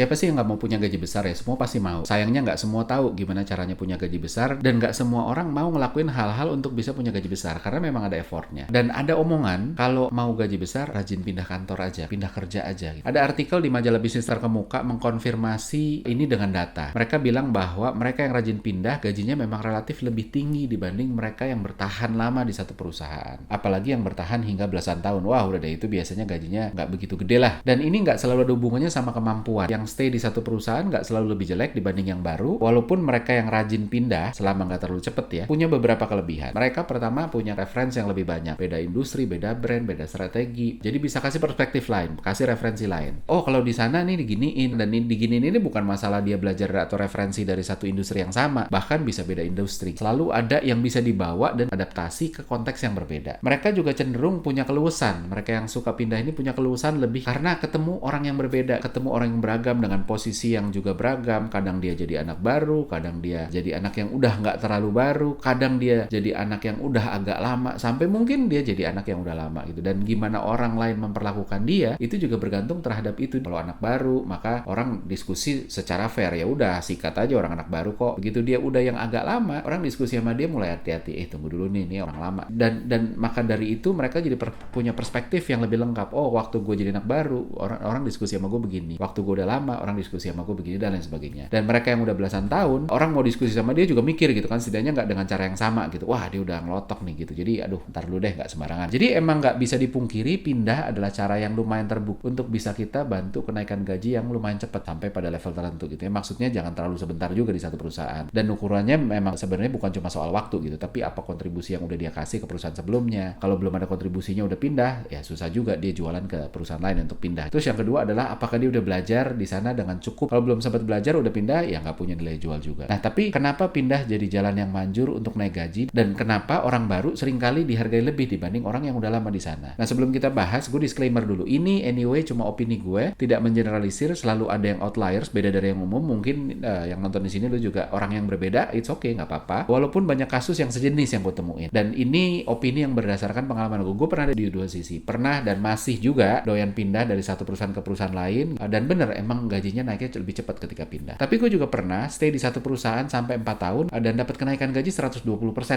Siapa sih yang nggak mau punya gaji besar ya? Semua pasti mau. Sayangnya nggak semua tahu gimana caranya punya gaji besar, dan nggak semua orang mau ngelakuin hal-hal untuk bisa punya gaji besar, karena memang ada effortnya. Dan ada omongan, kalau mau gaji besar, rajin pindah kantor aja, pindah kerja aja. Ada artikel di majalah bisnis terkemuka mengkonfirmasi ini dengan data. Mereka bilang bahwa mereka yang rajin pindah, gajinya memang relatif lebih tinggi dibanding mereka yang bertahan lama di satu perusahaan. Apalagi yang bertahan hingga belasan tahun. Wah, udah deh, itu biasanya gajinya nggak begitu gede lah. Dan ini nggak selalu ada hubungannya sama kemampuan. Yang stay di satu perusahaan nggak selalu lebih jelek dibanding yang baru, walaupun mereka yang rajin pindah, selama nggak terlalu cepet ya, punya beberapa kelebihan. Mereka pertama punya referensi yang lebih banyak. Beda industri, beda brand, beda strategi. Jadi bisa kasih perspektif lain, kasih referensi lain. Oh, kalau di sana nih diginiin, dan diginiin ini bukan masalah dia belajar atau referensi dari satu industri yang sama, bahkan bisa beda industri. Selalu ada yang bisa dibawa dan adaptasi ke konteks yang berbeda. Mereka juga cenderung punya keluasan. Mereka yang suka pindah ini punya keluasan lebih karena ketemu orang yang berbeda, ketemu orang yang beragam dengan posisi yang juga beragam. Kadang dia jadi anak baru, kadang dia jadi anak yang udah nggak terlalu baru, kadang dia jadi anak yang udah agak lama, sampai mungkin dia jadi anak yang udah lama gitu. Dan gimana orang lain memperlakukan dia, itu juga bergantung terhadap itu. Kalau anak baru, maka orang diskusi secara fair, ya udah sikat aja orang anak baru kok. Begitu dia udah yang agak lama, orang diskusi sama dia mulai hati-hati, tunggu dulu nih, ini orang lama. Dan maka dari itu mereka jadi punya perspektif yang lebih lengkap. Oh, waktu gue jadi anak baru, orang diskusi sama gue begini. Waktu gue udah lama, orang diskusi sama gue begini, dan lain sebagainya. Dan mereka yang udah belasan tahun, orang mau diskusi sama dia juga mikir gitu kan, setidaknya nggak dengan cara yang sama gitu. Wah, dia udah ngelotok nih gitu. Jadi aduh, ntar dulu deh, nggak sembarangan. Jadi emang nggak bisa dipungkiri, pindah adalah cara yang lumayan terbukti untuk bisa kita bantu kenaikan gaji yang lumayan cepat sampai pada level tertentu gitu ya. Maksudnya jangan terlalu sebentar juga di satu perusahaan. Dan ukurannya memang sebenarnya bukan cuma soal waktu gitu, tapi apa kontribusi yang udah dia kasih ke perusahaan sebelumnya. Kalau belum ada kontribusinya udah pindah, ya susah juga dia jualan ke perusahaan lain untuk pindah. Terus yang kedua adalah apakah dia udah belajar di sana dengan cukup. Kalau belum sempat belajar udah pindah, ya nggak punya nilai jual juga. Nah, tapi kenapa pindah jadi jalan yang manjur untuk naik gaji, dan kenapa orang baru seringkali dihargai lebih dibanding orang yang udah lama di sana? Nah, sebelum kita bahas, gue disclaimer dulu. Ini anyway cuma opini gue, tidak mengeneralisir, selalu ada yang outliers, beda dari yang umum. Mungkin yang nonton di sini lu juga orang yang berbeda, it's okay, nggak apa-apa. Walaupun banyak kasus yang sejenis yang gue temuin. Dan ini opini yang berdasarkan pengalaman gue. Gue pernah ada di dua sisi. Pernah dan masih juga doyan pindah dari satu perusahaan ke perusahaan lain. Dan bener, emang gajinya naiknya lebih cepat ketika pindah. Tapi gue juga pernah stay di satu perusahaan sampai 4 tahun dan dapat kenaikan gaji 120%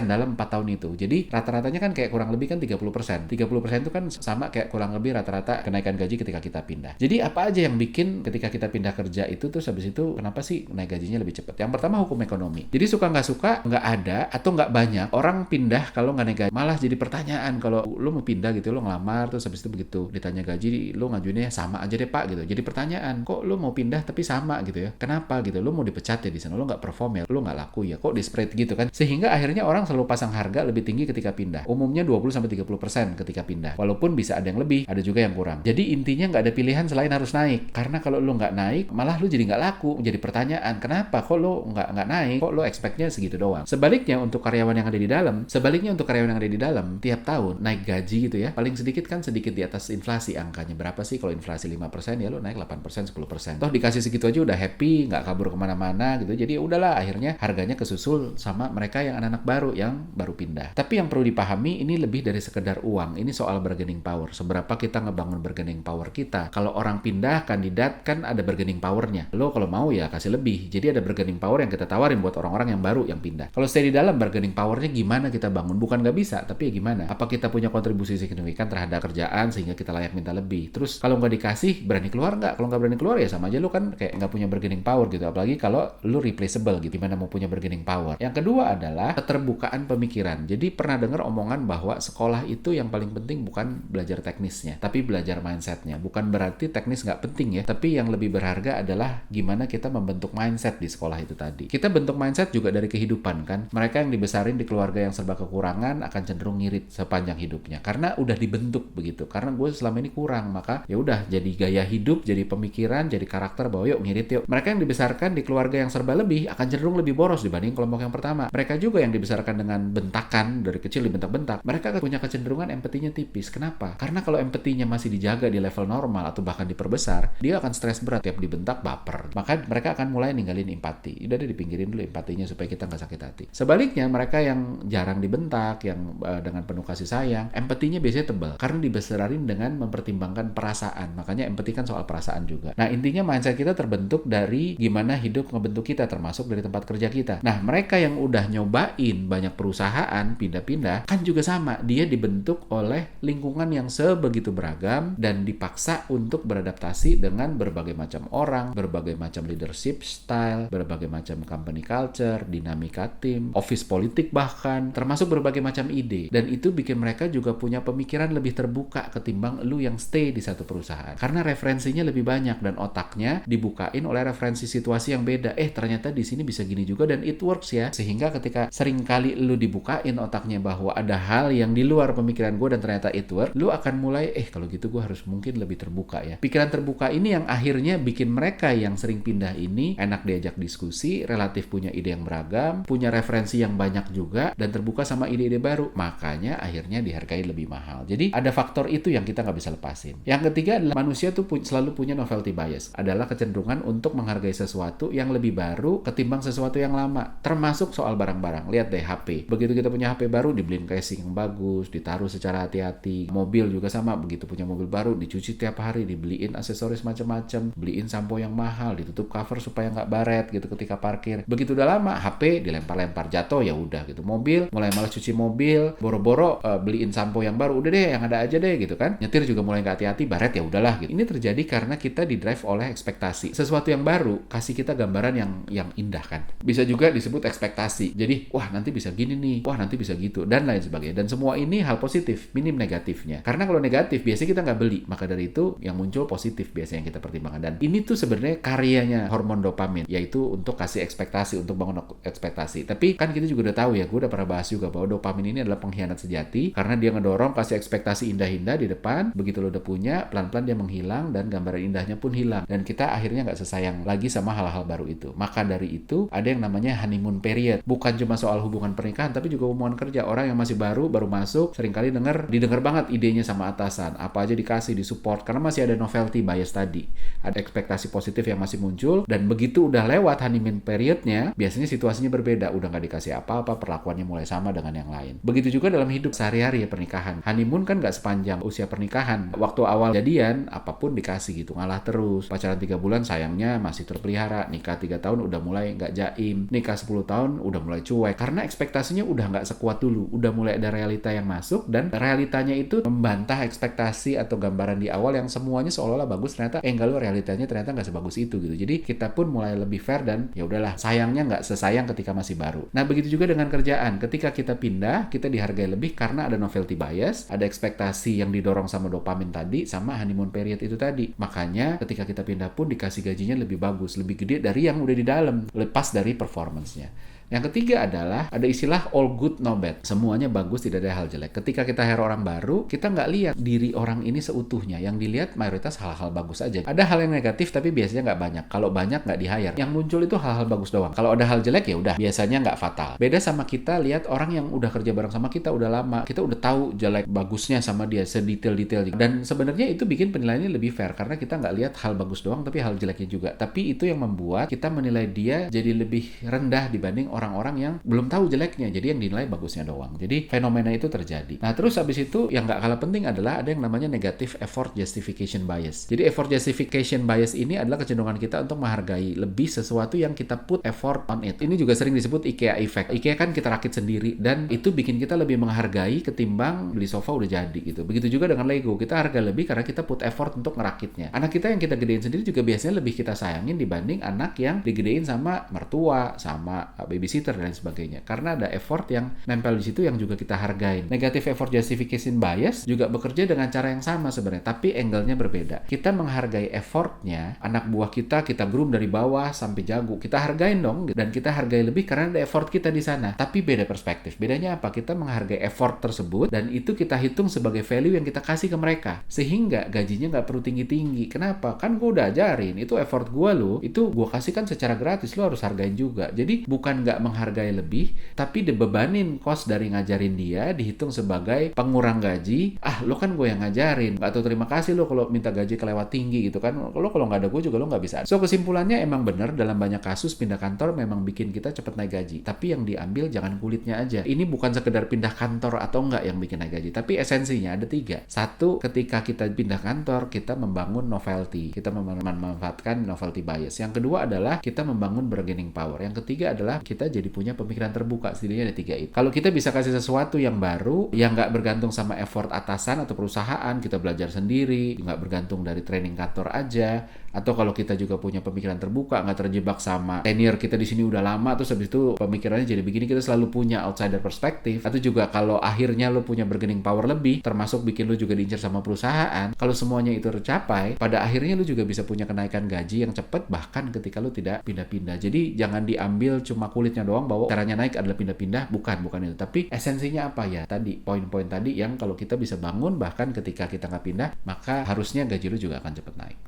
dalam 4 tahun itu. Jadi rata-ratanya kan kayak kurang lebih kan 30%. 30% itu kan sama kayak kurang lebih rata-rata kenaikan gaji ketika kita pindah. Jadi apa aja yang bikin ketika kita pindah kerja itu, terus habis itu kenapa sih naik gajinya lebih cepat? Yang pertama, hukum ekonomi. Jadi suka nggak suka, nggak ada atau nggak banyak orang pindah kalau nggak naik gaji. Malah jadi pertanyaan kalau lo mau pindah gitu, lo ngelamar terus habis itu begitu ditanya gaji, lo ngajuinnya sama aja deh pak gitu. Jadi pertanyaan, kok lo mau pindah tapi sama gitu ya? Kenapa gitu? Lo mau dipecat ya di sana? Lo nggak perform ya? Lo nggak laku ya? Kok disparate gitu kan? Sehingga akhirnya orang selalu pasang harga lebih tinggi ketika pindah. Umumnya 20-30% ketika pindah. Walaupun bisa ada yang lebih, ada juga yang kurang. Jadi intinya nggak ada pilihan selain harus naik. Karena kalau lo nggak naik, malah lo jadi nggak laku. Jadi pertanyaan, kenapa kok lo nggak naik? Kok lo expect-nya segitu doang? Sebaliknya untuk karyawan yang ada di dalam, tiap tahun naik gaji gitu ya, paling sedikit kan sedikit di atas inflasi. Angkanya berapa sih? Kalau inflasi 5%, ya lo naik 8%, 10%. Toh dikasih segitu aja udah happy, nggak kabur kemana-mana gitu. Jadi udahlah, akhirnya harganya kesusul sama mereka yang anak-anak baru yang baru pindah. Tapi yang perlu dipahami, ini lebih dari sekedar uang. Ini soal bargaining power. Seberapa kita ngebangun bargaining power kita. Kalau orang pindah, kandidat kan ada bargaining powernya. Lo kalau mau ya kasih lebih. Jadi ada bargaining power yang kita tawarin buat orang-orang yang baru yang pindah. Kalau stay di dalam, bargaining powernya gimana kita bangun? Bukan nggak bisa, tapi ya gimana? Apa kita punya kontribusi signifikan terhadap kerjaan sehingga kita layak minta lebih? Terus kalau nggak dikasih, berani keluar nggak? Kalau nggak berani keluar ya sama aja lo kan kayak nggak punya bargaining power gitu. Apalagi kalau lo replaceable gitu. Gimana mau punya bargaining power? Yang kedua adalah keterbukaan pemikiran. Jadi pernah dengar omongan bahwa sekolah itu yang paling penting bukan belajar teknisnya, tapi belajar mindsetnya. Bukan berarti teknis nggak penting ya, tapi yang lebih berharga adalah gimana kita membentuk mindset di sekolah itu tadi. Kita bentuk mindset juga dari kehidupan kan. Mereka yang dibesarin di keluarga yang serba kekurangan akan cenderung ngirit sepanjang hidupnya karena udah dibentuk begitu. Karena gue selama ini kurang, maka ya udah jadi gaya hidup, jadi pemikiran, jadi karakter bahwa yuk ngirit yuk. Mereka yang dibesarkan di keluarga yang serba lebih akan cenderung lebih boros dibanding kelompok yang pertama. Mereka juga yang dibesarkan dengan bentakan, dari kecil dibentak-bentak, mereka punya kecenderungan empatinya tipis. Kenapa? Karena kalau empatinya masih dijaga di level normal atau bahkan diperbesar, dia akan stres berat, tiap dibentak baper. Maka mereka akan mulai ninggalin empati. Udah deh, dipinggirin dulu empatinya supaya kita nggak sakit hati. Sebaliknya, mereka yang jarang dibentak, yang dengan penuh kasih sayang, empatinya biasanya tebal karena dibesarain dengan mempertimbangkan perasaan. Makanya empati kan soal perasaan juga. Nah, intinya mindset kita terbentuk dari gimana hidup ngebentuk kita, termasuk dari tempat kerja kita. Nah, mereka yang udah nyobain banyak perusahaan, pindah-pindah, kan juga sama. Dia dibentuk oleh lingkungan yang sebegitu beragam dan dipaksa untuk beradaptasi dengan berbagai macam orang, berbagai macam leadership style, berbagai macam company culture, dinamika tim, office politik bahkan, termasuk berbagai macam ide. Dan itu bikin mereka juga punya pemikiran lebih terbuka ketimbang lu yang stay di satu perusahaan. Karena referensinya lebih banyak dan otaknya dibukain oleh referensi situasi yang beda. Ternyata di sini bisa gini juga dan it works ya. Sehingga ketika sering kali lu dibukain otaknya bahwa ada hal yang di luar pemikiran gue dan ternyata it work, lu akan mulai, kalau gitu gue harus mungkin lebih terbuka ya. Pikiran terbuka ini yang akhirnya bikin mereka yang sering pindah ini enak diajak diskusi, relatif punya ide yang beragam, punya referensi yang banyak juga, dan terbuka sama ide-ide baru. Makanya akhirnya dihargai lebih mahal. Jadi ada faktor itu yang kita nggak bisa lepasin. Yang ketiga adalah manusia tuh selalu punya novelty bias. Adalah kecenderungan untuk menghargai sesuatu yang lebih baru ketimbang sesuatu yang lama. Termasuk soal barang-barang. Lihat deh HP. Begitu kita punya HP baru, dibeliin casing yang bagus, ditaruh secara hati-hati. Mobil juga sama. Begitu punya mobil baru, dicuci tiap hari, dibeliin aksesoris macam-macam, beliin sampo yang mahal, ditutup cover supaya nggak baret gitu ketika parkir. Begitu udah lama, HP dilempar-lempar, jatuh ya udah gitu. Mobil, mulai malas cuci mobil, boro-boro beliin sampo yang baru, udah deh yang ada aja deh gitu kan. Nyetir juga mulai nggak hati-hati, baret ya udahlah gitu. Ini terjadi karena kita didrive oleh ekspektasi. Sesuatu yang baru kasih kita gambaran yang indah kan. Bisa juga disebut ekspektasi. Jadi, wah nanti bisa gini nih, wah nanti bisa gitu, dan lain sebagainya. Dan semua ini hal positif, minim negatifnya. Karena kalau negatif, biasanya kita nggak beli. Maka dari itu, yang muncul positif biasanya yang kita pertimbangkan. Dan ini tuh sebenarnya karyanya hormon dopamin, yaitu untuk kasih ekspektasi, untuk bangun ekspektasi. Tapi kan kita juga udah tahu ya, gue udah pernah bahas juga bahwa dopamin ini adalah pengkhianat sejati, karena dia ngedorong kasih ekspektasi indah-indah di depan, begitu lo udah punya, pelan-pelan dia menghilang, dan gambaran indahnya pun hilang. Dan kita akhirnya nggak sesayang lagi sama hal-hal baru itu. Maka dari itu, ada yang namanya honeymoon period. Bukan cuma soal hubungan pernikahan, tapi juga hubungan kerja. Orang yang masih baru masuk, seringkali didengar banget idenya sama atasan. Apa aja dikasih, disupport, karena masih ada novelty bias tadi. Ada ekspektasi positif yang masih muncul, dan begitu udah lewat honeymoon periodnya, biasanya situasinya berbeda. Udah nggak dikasih apa-apa, perlakuannya mulai sama dengan yang lain. Begitu juga dalam hidup sehari-hari ya, pernikahan. Honeymoon kan nggak sepanjang usia pernikahan. Waktu awal jadian, apapun dikasih gitu, ngalah terus. Pacaran 3 bulan sayangnya masih terpelihara. Nikah 3 tahun udah mulai nggak jaim. Nikah 10 tahun udah mulai cuek. Karena ekspektasinya udah nggak sekuat dulu. Udah mulai ada realita yang masuk, dan realitanya itu membantah ekspektasi atau gambaran di awal yang semuanya seolah-olah bagus, ternyata enggak, lo realitanya ternyata nggak sebagus itu gitu. Jadi kita pun mulai lebih fair, dan ya udahlah, sayangnya nggak sesayang ketika masih baru. Nah, begitu juga dengan kerjaan. Ketika kita pindah, kita dihargai lebih karena ada novelty bias, ada ekspektasi yang didorong sama dopamin tadi, sama honeymoon period itu tadi. Makanya ketika kita pindah pun dikasih gajinya lebih bagus, lebih gede dari yang udah di dalam, lepas dari performance-nya. Yang ketiga adalah ada istilah all good no bad. Semuanya bagus, tidak ada hal jelek. Ketika kita hire orang baru, kita nggak lihat diri orang ini seutuhnya. Yang dilihat mayoritas hal-hal bagus aja. Ada hal yang negatif tapi biasanya nggak banyak. Kalau banyak nggak di-hire. Yang muncul itu hal-hal bagus doang. Kalau ada hal jelek ya udah, biasanya nggak fatal. Beda sama kita lihat orang yang udah kerja bareng sama kita udah lama. Kita udah tahu jelek bagusnya sama dia sedetail-detail. Dan sebenarnya itu bikin penilaiannya lebih fair karena kita nggak lihat hal bagus doang tapi hal jeleknya juga. Tapi itu yang membuat kita menilai dia jadi lebih rendah dibanding orang-orang yang belum tahu jeleknya, jadi yang dinilai bagusnya doang. Jadi fenomena itu terjadi. Nah, terus habis itu yang nggak kalah penting adalah ada yang namanya negative effort justification bias. Jadi effort justification bias ini adalah kecenderungan kita untuk menghargai lebih sesuatu yang kita put effort on it. Ini juga sering disebut IKEA effect. IKEA kan kita rakit sendiri, dan itu bikin kita lebih menghargai ketimbang beli sofa udah jadi gitu. Begitu juga dengan Lego, kita harga lebih karena kita put effort untuk ngerakitnya. Anak kita yang kita gedein sendiri juga biasanya lebih kita sayangin dibanding anak yang digedein sama mertua, sama babysitter dan lain sebagainya. Karena ada effort yang nempel di situ yang juga kita hargain. Negative effort justification bias juga bekerja dengan cara yang sama sebenarnya, tapi angle-nya berbeda. Kita menghargai effortnya, anak buah kita groom dari bawah sampai jago. Kita hargain dong, dan kita hargai lebih karena ada effort kita di sana. Tapi beda perspektif. Bedanya apa? Kita menghargai effort tersebut, dan itu kita hitung sebagai value yang kita kasih ke mereka. Sehingga gajinya nggak perlu tinggi-tinggi. Kenapa? Kan gue udah ajarin, itu effort gue loh. Itu gue kasih kan secara gratis, lo harus hargain juga. Jadi bukan nggak nggak menghargai lebih, tapi dibebanin cost dari ngajarin dia, dihitung sebagai pengurang gaji. Lo kan gue yang ngajarin, nggak tahu terima kasih lo kalau minta gaji kelewat tinggi gitu kan. Lo kalau nggak ada gue juga lo nggak bisa. So kesimpulannya emang bener, dalam banyak kasus pindah kantor memang bikin kita cepet naik gaji. Tapi yang diambil jangan kulitnya aja. Ini bukan sekedar pindah kantor atau enggak yang bikin naik gaji, tapi esensinya ada 3. Satu, ketika kita pindah kantor, kita membangun novelty. Kita memanfaatkan novelty bias. Yang kedua adalah kita membangun bargaining power. Yang ketiga adalah kita jadi punya pemikiran terbuka. Setidaknya ada 3 itu. Kalau kita bisa kasih sesuatu yang baru, yang nggak bergantung sama effort atasan atau perusahaan, kita belajar sendiri, nggak bergantung dari training kantor aja, atau kalau kita juga punya pemikiran terbuka, nggak terjebak sama tenure kita di sini udah lama, terus habis itu pemikirannya jadi begini, kita selalu punya outsider perspektif. Atau juga kalau akhirnya lo punya bargaining power lebih, termasuk bikin lo juga diincar sama perusahaan, kalau semuanya itu tercapai, pada akhirnya lo juga bisa punya kenaikan gaji yang cepat, bahkan ketika lo tidak pindah-pindah. Jadi jangan diambil cuma kulitnya doang bahwa caranya naik adalah pindah-pindah, bukan itu. Tapi esensinya apa ya? Tadi, poin-poin tadi yang kalau kita bisa bangun, bahkan ketika kita nggak pindah, maka harusnya gaji lo juga akan cepat naik.